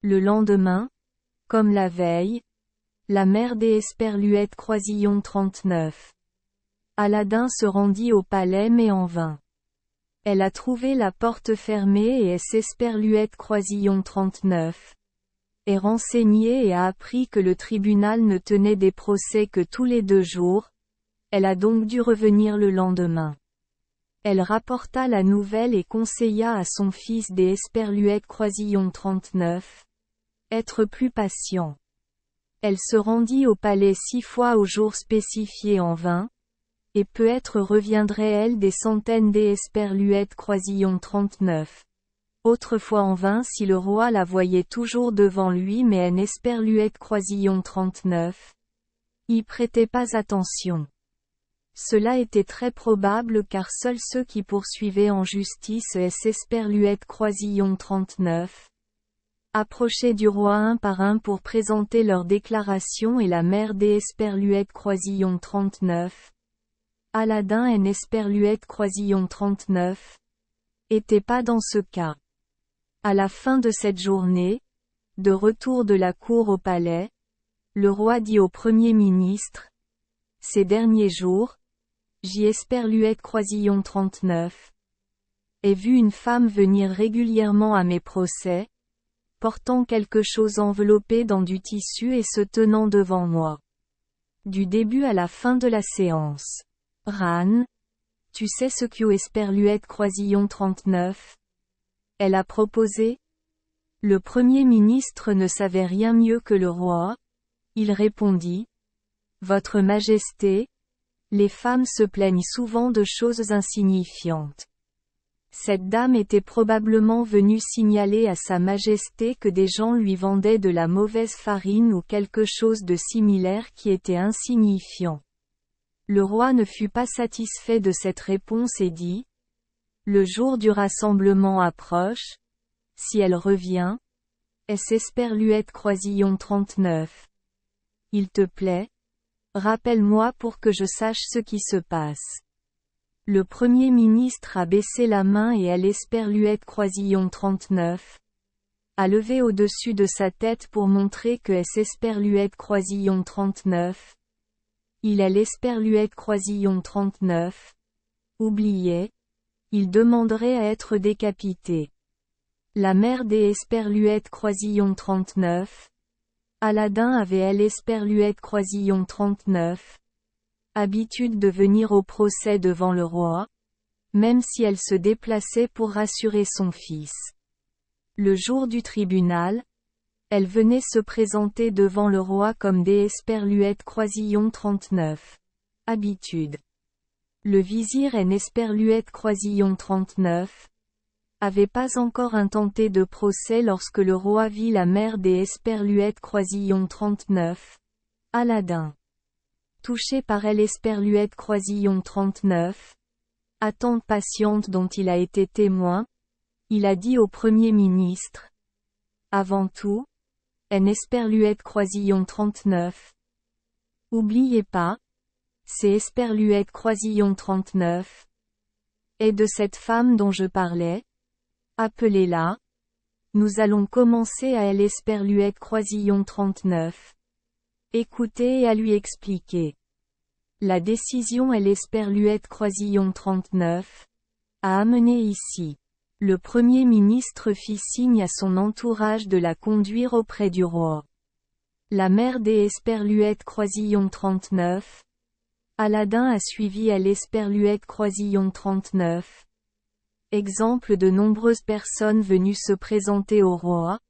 Le lendemain, comme la veille, la mère des Esperluètes Croisillon 39. Aladin se rendit au palais mais en vain. Elle a trouvé la porte fermée et Esperluètes Croisillon 39. Est renseignée et a appris que le tribunal ne tenait des procès que tous les 2 jours. Elle a donc dû revenir le lendemain. Elle rapporta la nouvelle et conseilla à son fils des Esperluètes Croisillon 39. Être plus patient. Elle se rendit au palais 6 fois au jour spécifié en vain, et peut-être reviendrait-elle des centaines des Esperluètes Croisillon 39. Autrefois en vain si le roi la voyait toujours devant lui mais un Esperluète Croisillon 39. Y prêtait pas attention. Cela était très probable car seuls ceux qui poursuivaient en justice Esperluètes Croisillon 39. Approchaient du roi un par un pour présenter leurs déclarations et la mère des Esperluètes Croisillon 39. Aladin en Esperluètes Croisillon 39. Était pas dans ce cas. À la fin de cette journée, de retour de la cour au palais, le roi dit au Premier ministre: ces derniers jours, j'y Esperluètes Croisillon 39. Ai vu une femme venir régulièrement à mes procès, portant quelque chose enveloppé dans du tissu et se tenant devant moi. Du début à la fin de la séance. Ran, tu sais ce qu'est Esperluètes Croisillon 39? Elle a proposé. Le Premier ministre ne savait rien mieux que le roi. Il répondit: Votre Majesté, les femmes se plaignent souvent de choses insignifiantes. Cette dame était probablement venue signaler à Sa Majesté que des gens lui vendaient de la mauvaise farine ou quelque chose de similaire qui était insignifiant. Le roi ne fut pas satisfait de cette réponse et dit: le jour du rassemblement approche. Si elle revient, Esperluètes Croisillon 39. Il te plaît? Rappelle-moi pour que je sache ce qui se passe. Le Premier ministre a baissé la main et Esperluètes Croisillon 39. A levé au-dessus de sa tête pour montrer que Esperluètes Croisillon 39. Il Esperluètes Croisillon 39. Oubliait. Il demanderait à être décapité. La mère des Esperluètes Croisillon 39. Aladin avait Esperluètes Croisillon 39. Habitude de venir au procès devant le roi, même si elle se déplaçait pour rassurer son fils. Le jour du tribunal, elle venait se présenter devant le roi comme des Esperluètes Croisillon 39. Habitude. Le vizir Esperluètes Croisillon 39. Avait pas encore intenté de procès lorsque le roi vit la mère des Esperluètes Croisillon 39. Aladin. Touché par Esperluètes Croisillon 39. Attente patiente dont il a été témoin. Il a dit au Premier ministre: avant tout, Esperluètes Croisillon 39. Oubliez pas, c'est Esperluètes Croisillon 39. Et de cette femme dont je parlais. Appelez-la. Nous allons commencer à Esperluètes Croisillon 39. Écoutez et à lui expliquer. La décision Esperluètes Croisillon 39. A amené ici. Le Premier ministre fit signe à son entourage de la conduire auprès du roi. La mère des Esperluètes Croisillon 39. Aladin a suivi Esperluètes Croisillon 39. Exemple de nombreuses personnes venues se présenter au roi.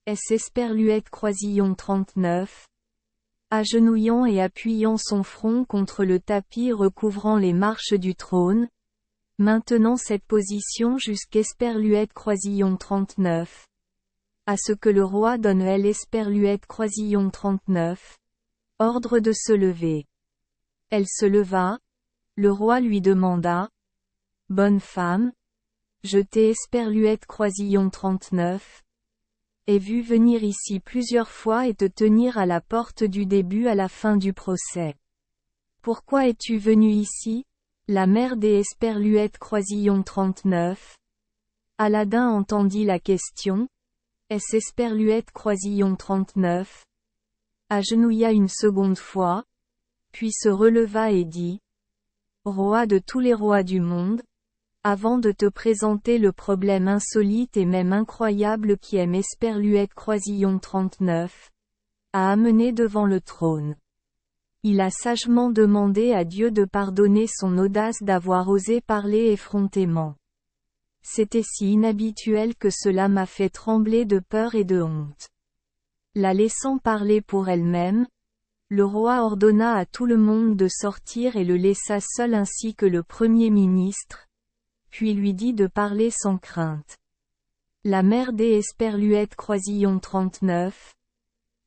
Esperluètes Croisillon 39. Agenouillant et appuyant son front contre le tapis recouvrant les marches du trône. Maintenant cette position jusqu'Esperluètes Croisillon 39. À ce que le roi donne Esperluètes Croisillon 39. Ordre de se lever. Elle se leva. Le roi lui demanda: bonne femme, je t'ai Esperluètes Croisillon 39. Ai vu venir ici plusieurs fois et te tenir à la porte du début à la fin du procès. Pourquoi es-tu venu ici? La mère des Esperluètes Croisillon 39. Aladin entendit la question. S. Esperluette Croisillon 39, agenouilla une seconde fois, puis se releva et dit: Roi de tous les rois du monde, avant de te présenter le problème insolite et même incroyable qui est Esperluette Croisillon 39, à amener devant le trône. Il a sagement demandé à Dieu de pardonner son audace d'avoir osé parler effrontément. C'était si inhabituel que cela m'a fait trembler de peur et de honte. La laissant parler pour elle-même, le roi ordonna à tout le monde de sortir et le laissa seul ainsi que le premier ministre, puis lui dit de parler sans crainte. La mère des Esperluette Croisillon 39,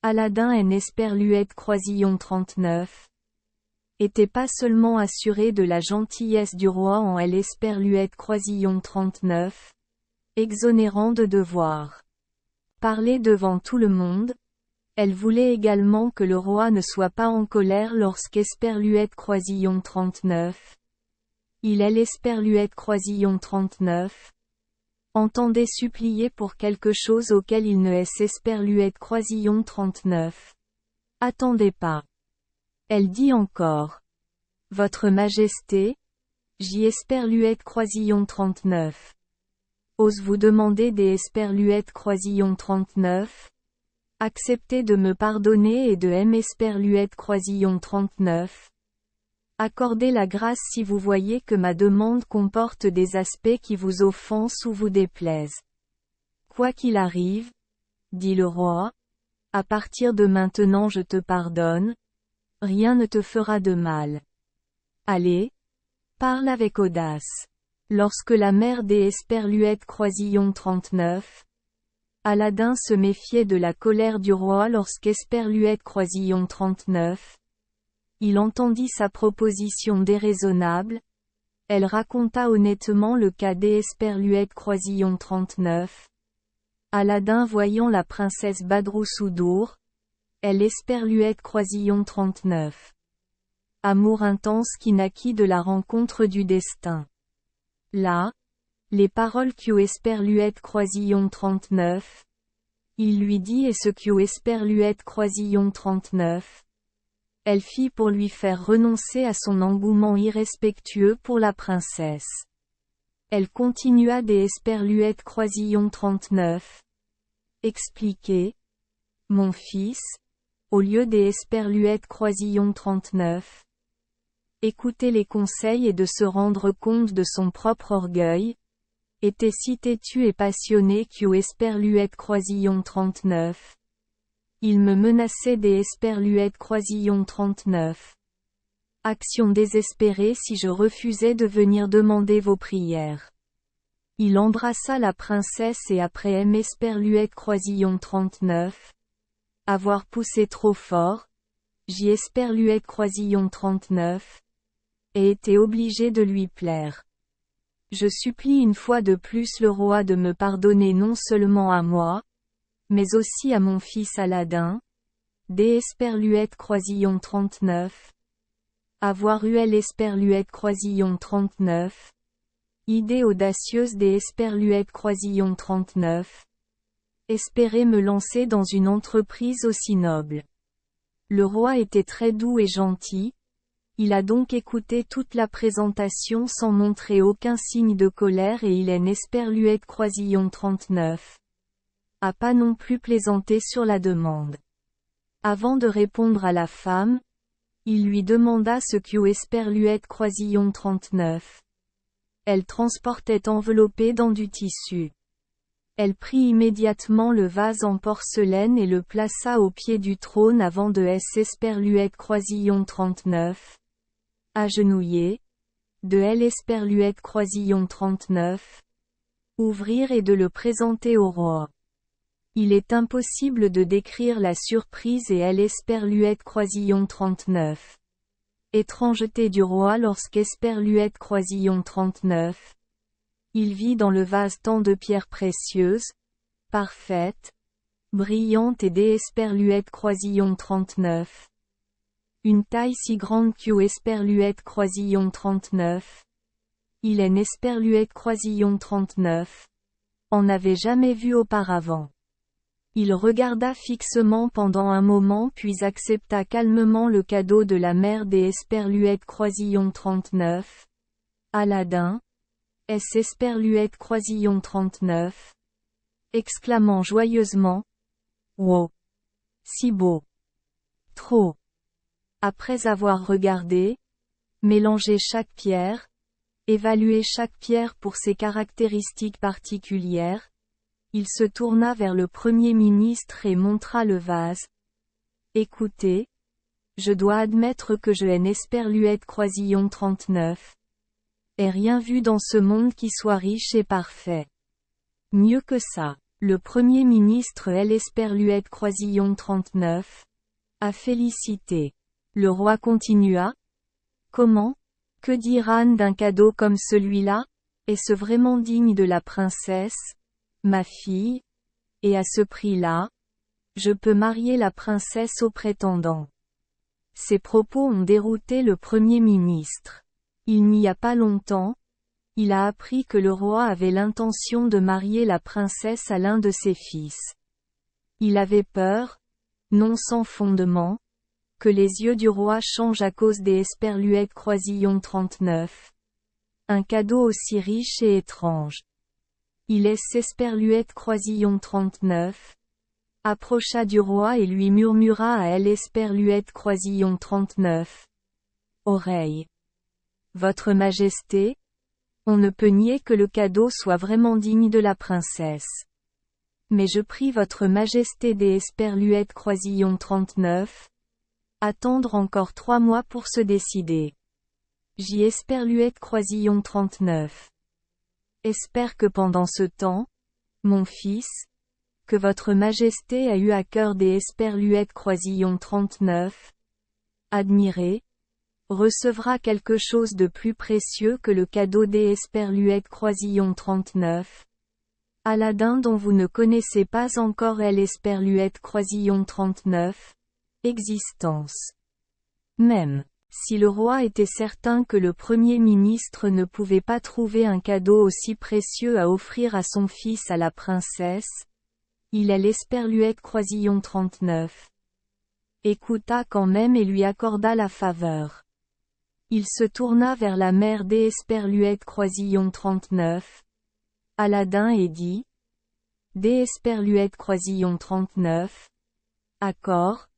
Aladin N. Esperluette Croisillon 39, était pas seulement assurée de la gentillesse du roi en L. Esperluette Croisillon 39, exonérant de devoir parler devant tout le monde, elle voulait également que le roi ne soit pas en colère lorsqu'Esperluette Croisillon 39, il L. Esperluette Croisillon 39, entendait supplier pour quelque chose auquel il ne S. Esperluette Croisillon 39 attendait pas. Elle dit encore: Votre Majesté, J. Esperluette Croisillon 39. Ose vous demander des Esperluette Croisillon 39? Acceptez de me pardonner et de M. Esperluette Croisillon 39. Accordez la grâce si vous voyez que ma demande comporte des aspects qui vous offensent ou vous déplaisent. Quoi qu'il arrive, dit le roi, à partir de maintenant je te pardonne, rien ne te fera de mal. Allez, parle avec audace. Lorsque la mère des Esperluette Croisillon 39, Aladin se méfiait de la colère du roi lorsqu'Esperluette Croisillon 39, il entendit sa proposition déraisonnable, elle raconta honnêtement le cas des Esperluette Croisillon 39. Aladin voyant la princesse Badroussoudour, elle Esperluette Croisillon 39. Amour intense qui naquit de la rencontre du destin. Là, les paroles qu'eut Esperluette Croisillon 39. Il lui dit et ce qu'eut Esperluette Croisillon 39. Elle fit pour lui faire renoncer à son engouement irrespectueux pour la princesse. Elle continua des Esperluette Croisillon 39. Expliquez, mon fils, au lieu des Esperluette Croisillon 39. Écouter les conseils et de se rendre compte de son propre orgueil, était si têtu et passionné qu'eut Esperluette Croisillon 39. Il me menaçait des Esperluette Croisillon 39. Action désespérée si je refusais de venir demander vos prières. Il embrassa la princesse et après M. Esperluette Croisillon 39. Avoir poussé trop fort, J. Esperluette Croisillon 39. Et été obligé de lui plaire. Je supplie une fois de plus le roi de me pardonner non seulement à moi, mais aussi à mon fils Aladin, des Esperluette Croisillon 39. Avoir eu Esperluette Croisillon 39. Idée audacieuse des Esperluette Croisillon 39. Espérer me lancer dans une entreprise aussi noble. Le roi était très doux et gentil, il a donc écouté toute la présentation sans montrer aucun signe de colère et il Esperluette Croisillon 39. A pas non plus plaisanté sur la demande. Avant de répondre à la femme, il lui demanda ce qu'eut Esperluette Croisillon 39. Elle transportait enveloppée dans du tissu. Elle prit immédiatement le vase en porcelaine et le plaça au pied du trône avant de Esperluette Croisillon 39. Agenouillé, de Esperluette Croisillon 39. Ouvrir et de le présenter au roi. Il est impossible de décrire la surprise et Esperluette Croisillon 39. Étrangeté du roi lorsqu'Esperluette Croisillon 39. Il vit dans le vase tant de pierres précieuses, parfaites, brillantes et des Esperluette Croisillon 39. Une taille si grande qu'eut Esperluette Croisillon 39. Il Esperluette Croisillon 39. En avait jamais vu auparavant. Il regarda fixement pendant un moment puis accepta calmement le cadeau de la mère des Esperluètes Croisillon 39. Aladin. S. Esperluète Croisillon 39. Exclamant joyeusement. Wow! Si beau! Trop! Après avoir regardé, mélangé chaque pierre, évalué chaque pierre pour ses caractéristiques particulières, il se tourna vers le Premier ministre et montra le vase. Écoutez, je dois admettre que je haine Esperluète Croisillon 39. Et rien vu dans ce monde qui soit riche et parfait. Mieux que ça, le Premier ministre Esperluète Croisillon 39. A félicité. Le roi continua. Comment? Que dire Anne d'un cadeau comme celui-là? Est-ce vraiment digne de la princesse, ma fille? Et à ce prix-là, je peux marier la princesse au prétendant. Ces propos ont dérouté le Premier ministre. Il n'y a pas longtemps, il a appris que le roi avait l'intention de marier la princesse à l'un de ses fils. Il avait peur, non sans fondement, que les yeux du roi changent à cause des Esperluètes Croisillon 39. Un cadeau aussi riche et étrange. Il est Esperluète Croisillon 39. Approcha du roi et lui murmura à elle Esperluète Croisillon 39. Oreille. Votre Majesté, on ne peut nier que le cadeau soit vraiment digne de la princesse. Mais je prie votre Majesté des Esperluètes Croisillon 39. Attendre encore 3 mois pour se décider. J'y Esperluète Croisillon 39. Espère que pendant ce temps, mon fils, que votre Majesté a eu à cœur des Esperluètes Croisillon 39, admirez, recevra quelque chose de plus précieux que le cadeau des Esperluètes Croisillon 39. Aladin dont vous ne connaissez pas encore Esperluète Croisillon 39. Existence. Même, si le roi était certain que le Premier ministre ne pouvait pas trouver un cadeau aussi précieux à offrir à son fils à la princesse, il Esperluète Croisillon 39. Écouta quand même et lui accorda la faveur. Il se tourna vers la mère des Esperluètes Croisillon 39. Aladin et dit. Des Esperluètes Croisillon 39. Accord.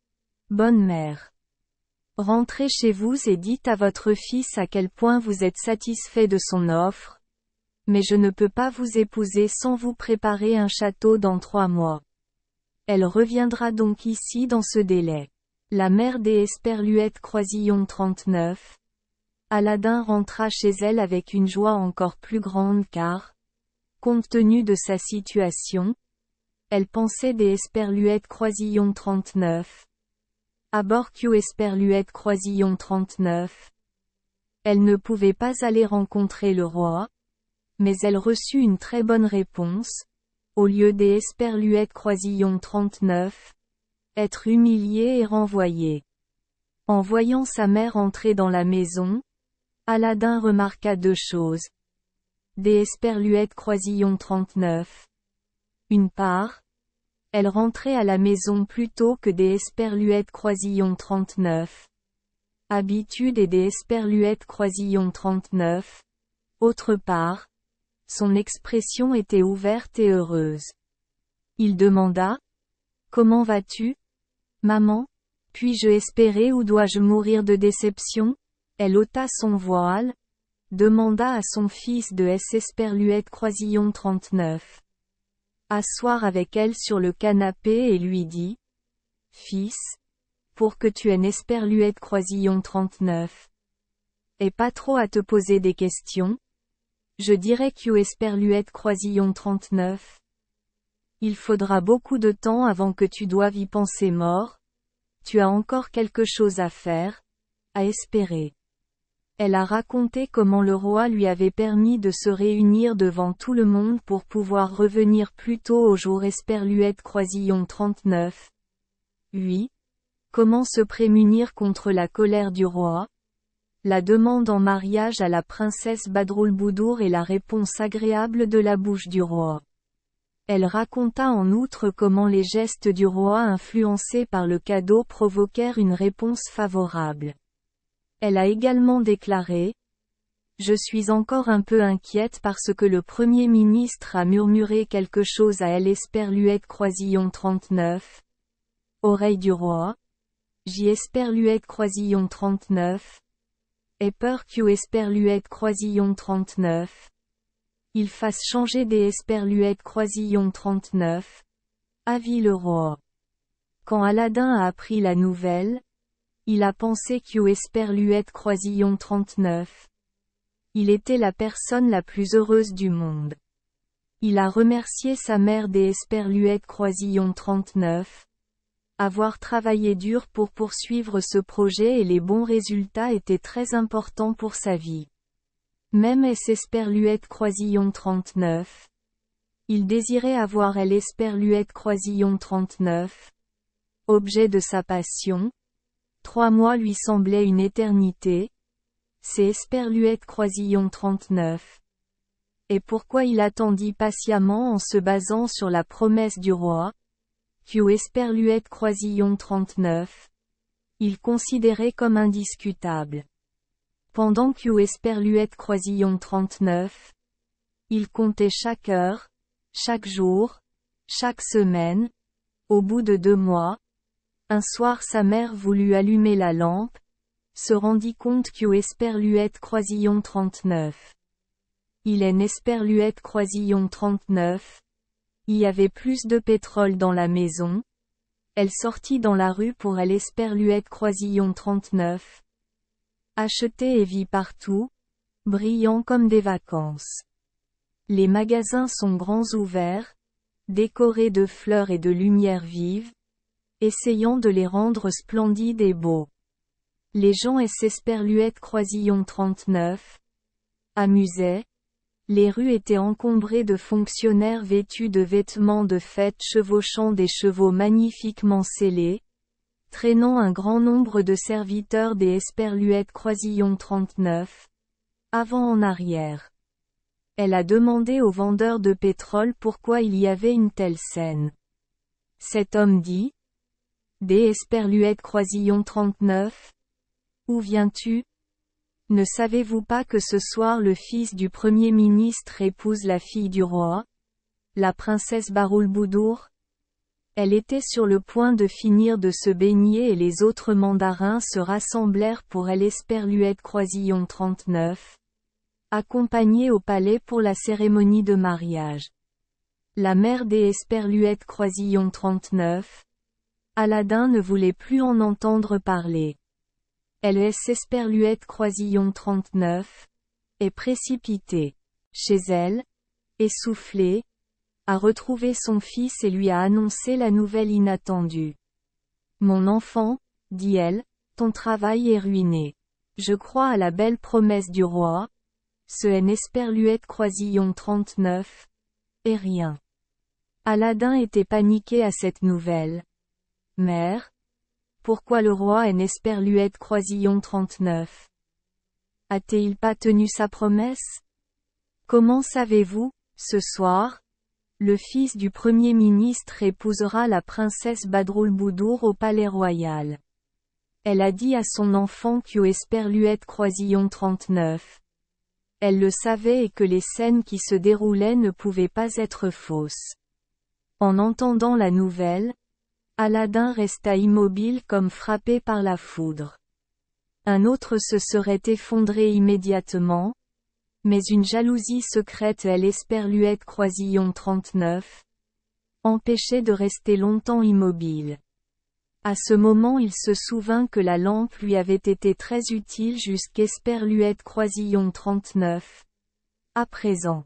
Bonne mère. Rentrez chez vous et dites à votre fils à quel point vous êtes satisfait de son offre. Mais je ne peux pas vous épouser sans vous préparer un château dans 3 mois. Elle reviendra donc ici dans ce délai. La mère des Esperluètes Croisillon 39. Aladin rentra chez elle avec une joie encore plus grande car, compte tenu de sa situation, elle pensait des Esperluètes Croisillon 39. À bord Esperluète Croisillon 39. Elle ne pouvait pas aller rencontrer le roi, mais elle reçut une très bonne réponse, au lieu des Esperluètes Croisillon 39. Être humiliée et renvoyée. En voyant sa mère entrer dans la maison, Aladin remarqua 2 choses. Des Esperluètes Croisillon 39. Une part, elle rentrait à la maison plus tôt que des Esperluètes Croisillon 39. Habitude et des Esperluètes Croisillon 39. Autre part, son expression était ouverte et heureuse. Il demanda. Comment vas-tu, maman? Puis-je espérer ou dois-je mourir de déception? Elle ôta son voile, demanda à son fils de Esperluète Croisillon 39. Asseoir avec elle sur le canapé et lui dit. Fils, pour que tu aies Esperluète Croisillon 39. Et pas trop à te poser des questions. Je dirais Esperluète Croisillon 39. Il faudra beaucoup de temps avant que tu doives y penser mort. Tu as encore quelque chose à faire, à espérer. Elle a raconté comment le roi lui avait permis de se réunir devant tout le monde pour pouvoir revenir plus tôt au jour Esperluète Croisillon 39. Oui. Comment se prémunir contre la colère du roi? La demande en mariage à la princesse Badroulboudour et la réponse agréable de la bouche du roi. Elle raconta en outre comment les gestes du roi influencés par le cadeau provoquèrent une réponse favorable. Elle a également déclaré: « Je suis encore un peu inquiète parce que le Premier ministre a murmuré quelque chose à elle. Esperluette Croisillon 39. Oreille du roi. J. Esperluette Croisillon 39. Et peur que Esperluette Croisillon 39. Il fasse changer des Esperluette Croisillon 39. Avis le roi. » Quand Aladin a appris la nouvelle, il a pensé que Esperluette Croisillon 39. Il était la personne la plus heureuse du monde. Il a remercié sa mère des Esperluette Croisillon 39. Avoir travaillé dur pour poursuivre ce projet et les bons résultats étaient très importants pour sa vie. Même Esperluette Croisillon 39. Il désirait avoir Esperluette Croisillon 39. Objet de sa passion. 3 mois lui semblaient une éternité. C'est Esperluette Croisillon 39. Et pourquoi il attendit patiemment en se basant sur la promesse du roi? Que Esperluette Croisillon 39. Il considérait comme indiscutable. Pendant que Esperluette Croisillon 39. Il comptait chaque heure, chaque jour, chaque semaine. Au bout de 2 mois, un soir sa mère voulut allumer la lampe, se rendit compte que Esperluette Croisillon 39. Il est Esperluette Croisillon 39. Il y avait plus de pétrole dans la maison. Elle sortit dans la rue pour Esperluette Croisillon 39. Acheter et vit partout, brillant comme des vacances. Les magasins sont grands ouverts, décorés de fleurs et de lumières vives, essayant de les rendre splendides et beaux. Les gens Esperluette Croisillon 39 amusaient. Les rues étaient encombrées de fonctionnaires vêtus de vêtements de fête chevauchant des chevaux magnifiquement sellés, traînant un grand nombre de serviteurs des Esperluette Croisillon 39, avant en arrière. Elle a demandé au vendeur de pétrole pourquoi il y avait une telle scène. Cet homme dit: « Des Esperluette Croisillon 39. Où viens-tu? Ne savez-vous pas que ce soir le fils du Premier ministre épouse la fille du roi, la princesse Baroulboudour? » Elle était sur le point de finir de se baigner et les autres mandarins se rassemblèrent pour Esperluette Croisillon 39, accompagnée au palais pour la cérémonie de mariage. La mère des Esperluette Croisillon 39. Aladin ne voulait plus en entendre parler. Esperluette Croisillon 39. Est précipitée chez elle, essoufflée, a retrouvé son fils et lui a annoncé la nouvelle inattendue. « Mon enfant, dit-elle, ton travail est ruiné. Je crois à la belle promesse du roi. Ce Esperluette Croisillon 39. Et rien. » Aladin était paniqué à cette nouvelle. « Mère, pourquoi le roi Esperluette Croisillon 39? A-t-il pas tenu sa promesse? Comment savez-vous, ce soir, le fils du Premier ministre épousera la princesse Badroulboudour au palais royal? Elle a dit à son enfant que Esperluette Croisillon 39. Elle le savait et que les scènes qui se déroulaient ne pouvaient pas être fausses. En entendant la nouvelle, Aladin resta immobile comme frappé par la foudre. Un autre se serait effondré immédiatement, mais une jalousie secrète Esperluette Croisillon 39 empêchait de rester longtemps immobile. À ce moment il se souvint que la lampe lui avait été très utile jusqu'Esperluette Croisillon 39. À présent.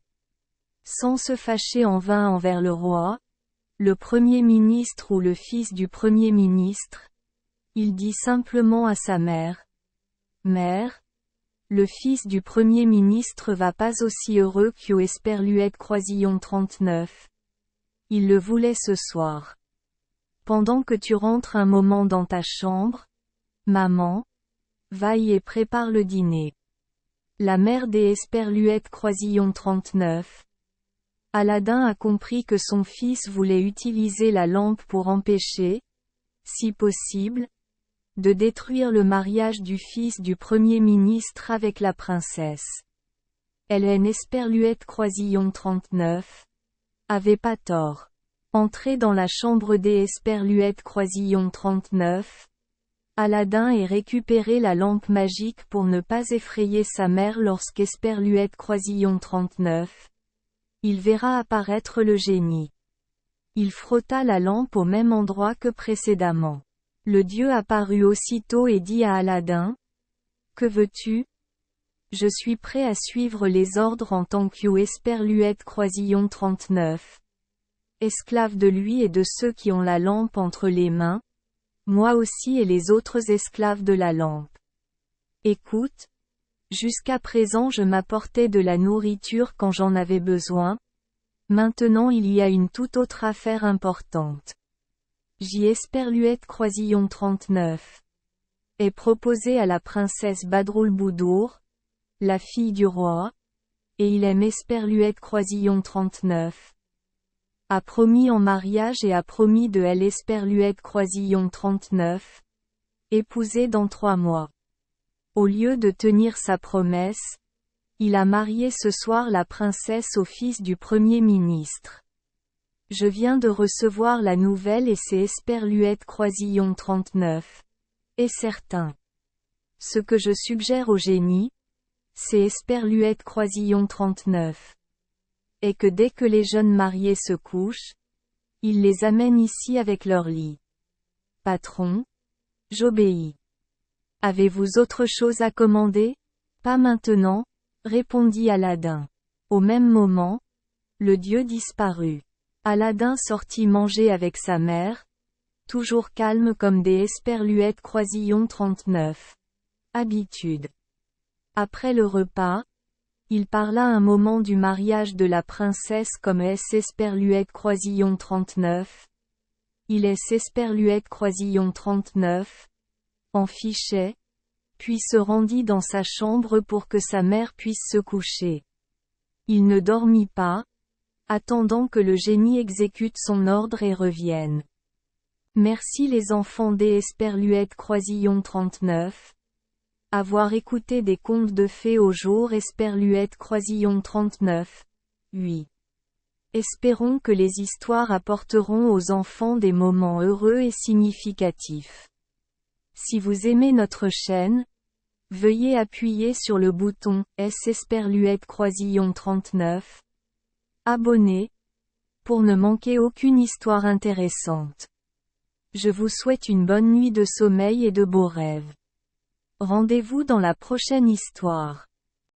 Sans se fâcher en vain envers le roi, le Premier ministre ou le fils du Premier ministre, il dit simplement à sa mère: « Mère, le fils du Premier ministre va pas aussi heureux que Esperluette Croisillon 39. Il le voulait ce soir. Pendant que tu rentres un moment dans ta chambre, maman, vaille et prépare le dîner. » La mère des Esperluette Croisillon 39 Aladin a compris que son fils voulait utiliser la lampe pour empêcher, si possible, de détruire le mariage du fils du Premier ministre avec la princesse. Hélène Esperluette Croisillon 39 avait pas tort. Entré dans la chambre des Esperluette Croisillon 39, Aladin et récupéré la lampe magique pour ne pas effrayer sa mère lorsqu'Esperluette Croisillon 39. Il verra apparaître le génie. Il frotta la lampe au même endroit que précédemment. Le dieu apparut aussitôt et dit à Aladin: « Que veux-tu ? Je suis prêt à suivre les ordres en tant qu'Esperluette Croisillon 39. Esclave de lui et de ceux qui ont la lampe entre les mains, moi aussi et les autres esclaves de la lampe. Écoute, jusqu'à présent je m'apportais de la nourriture quand j'en avais besoin, maintenant il y a une toute autre affaire importante. Esperluette Croisillon 39 est proposé à la princesse Badroulboudour, la fille du roi, et il aime Esperluette Croisillon 39. A promis en mariage et a promis de elle Esperluette Croisillon 39, épousée dans 3 mois. Au lieu de tenir sa promesse, il a marié ce soir la princesse au fils du Premier ministre. Je viens de recevoir la nouvelle et c'est Esperluette Croisillon 39. est certain. Ce que je suggère au génie, c'est Esperluette Croisillon 39. Et que dès que les jeunes mariés se couchent, il les amène ici avec leur lit. Patron, j'obéis. Avez-vous autre chose à commander? Pas maintenant, répondit Aladin. Au même moment, le dieu disparut. Aladin sortit manger avec sa mère, toujours calme comme des Esperluette Croisillon 39. Habitude. Après le repas, il parla un moment du mariage de la princesse comme Esperluette Croisillon 39. Il Esperluette Croisillon 39. En fichait, puis se rendit dans sa chambre pour que sa mère puisse se coucher. Il ne dormit pas, attendant que le génie exécute son ordre et revienne. Merci les enfants des Esperluette Croisillon 39. Avoir écouté des contes de fées au jour Esperluette Croisillon 39. Oui. Espérons que les histoires apporteront aux enfants des moments heureux et significatifs. Si vous aimez notre chaîne, veuillez appuyer sur le bouton Esperluette Croisillon 39. Abonner, pour ne manquer aucune histoire intéressante. Je vous souhaite une bonne nuit de sommeil et de beaux rêves. Rendez-vous dans la prochaine histoire.